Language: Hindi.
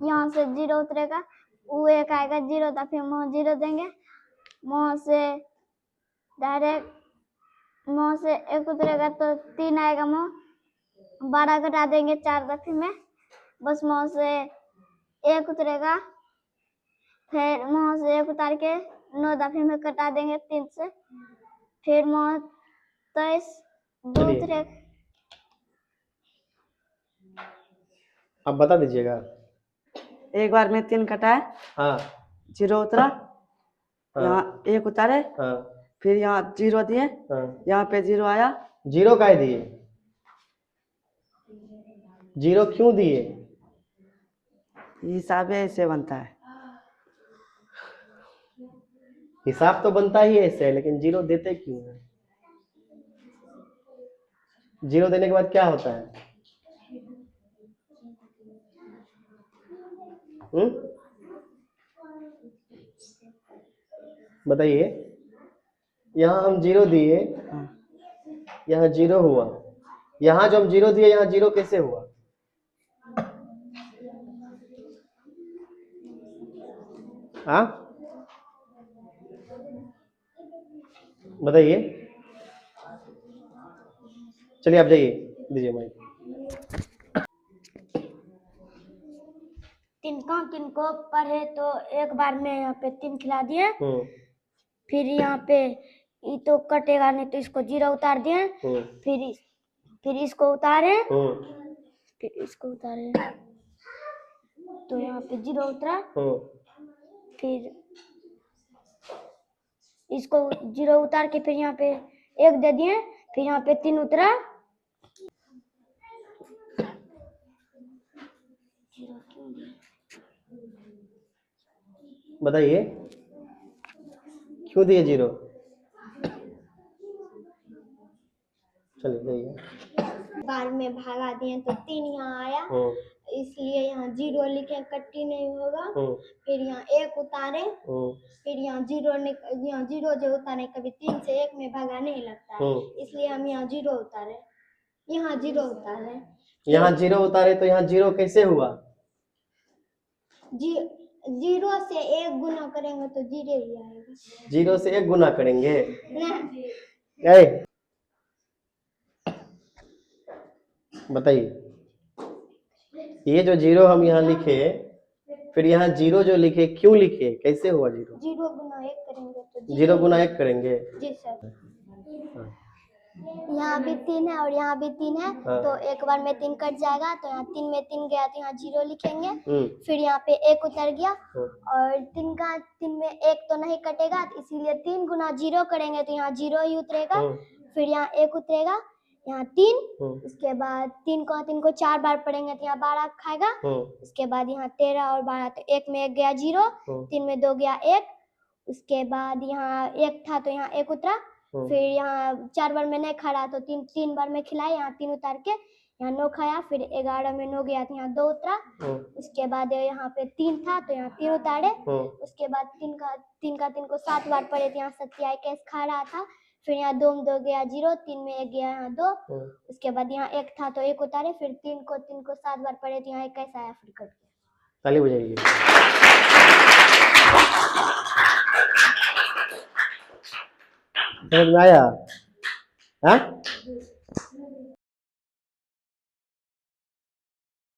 यहाँ से 0 उतरेगा, वो 1 आएगा 0 था, फिर वहाँ 0 देंगे, वहाँ से डायरेक्ट वहाँ से 1 उतरेगा तो 3 आएगा, वहाँ 12 घटा देंगे 4 दफे में, बस वहाँ से 1 उतरेगा, फिर वहाँ से 1 उतार के 9 दफे में कटा देंगे 3 से, फिर वहाँ 23 2 उतरेगा। अब बता दीजिएगा। एक बार में 3 कटाए, हाँ 0 उतरा, हाँ यहाँ 1 उतारे, हाँ फिर यहाँ 0 दिए, हाँ। यहाँ पे 0 आया। 0 काहे दिए? 0 क्यों दिए? हिसाब ऐसे बनता है। हिसाब तो बनता ही ऐसे है, लेकिन 0 देते क्यों है? 0 देने के बाद क्या होता है? बताइए। यहाँ हम 0 दिए, यहाँ 0 हुआ, यहाँ जो हम 0 दिए यहाँ 0 कैसे हुआ? हाँ बताइए। चलिए आप जाइए, दीजिए माइक। तिनको पढ़े तो एक बार में यहाँ पे 3 खिला दिए, फिर यहाँ पे ये तो कटेगा नहीं तो इसको 0 उतार दिए, फिर इसको उतारे, फिर इसको उतारे तो यहाँ पे 0 उतरा, फिर इसको 0 उतार के फिर यहाँ पे 1 दे दिए, फिर यहाँ पे 3 उतरा, बताइए क्यों दिए 0? चलिए जाइए। बार में भागा दिए तो 3 यहाँ आया, इसलिए यहाँ 0 लिखे, कट्टी नहीं होगा, फिर यहाँ 1 उतारे, फिर यहाँ 0 जो उतारे, कभी 3 से 1 में भागा नहीं लगता है, इसलिए हम यहाँ 0 उतारे, यहाँ 0 उतारे। यहाँ 0 उतारे तो यहाँ 0 कैसे हुआ? 0 से 1 गुना करेंगे तो 0 ही आएगा। 0 से 1 गुना करेंगे? बताइए। ये जो 0 हम यहाँ लिखे, फिर यहाँ 0 जो लिखे क्यों लिखे, कैसे हुआ 0? 0 गुना 1 करेंगे तो 0 गुना 1 करेंगे। जी सर। यहाँ भी 3 है और यहाँ भी 3 है, तो एक बार में 3 कट जाएगा, तो यहाँ 3 में 3 गया तो यहाँ 0 लिखेंगे, फिर यहाँ पे 1 उतर गया, और 3 में 1 तो नहीं कटेगा, इसीलिए 3 गुना 0 करेंगे तो यहाँ 0 ही उतरेगा, फिर यहाँ 1 उतरेगा, यहाँ 3, उसके बाद 3 को 4 बार पढ़ेंगे तो यहाँ 12 खाएगा, उसके बाद यहाँ 13 और 12, तो 1 में 1 गया 0, 3 में 2 गया 1, उसके बाद यहाँ 1 था तो यहाँ 1 उतरा, फिर यहाँ 4 बार में नहीं खा रहा तो 3 बार में खिलाया, यहाँ 3 उतार के यहाँ 9 खाया, फिर 11 में 9 गया तो यहाँ 2 उतरा, उसके बाद यहाँ पे 3 था तो यहाँ 3 उतारे, उसके बाद 3 को 7 बार पढ़े तो यहाँ 27 खा रहा था, फिर यहाँ 2 में 2 गया 0, 3 में 1 गया यहाँ 2, उसके बाद यहाँ 1 था तो 1 उतारे, फिर 3 को 7 बार पढ़े तो यहाँ 21 आया, फिर कट गया। ताली बजाइए। समझ में आया? हाँ?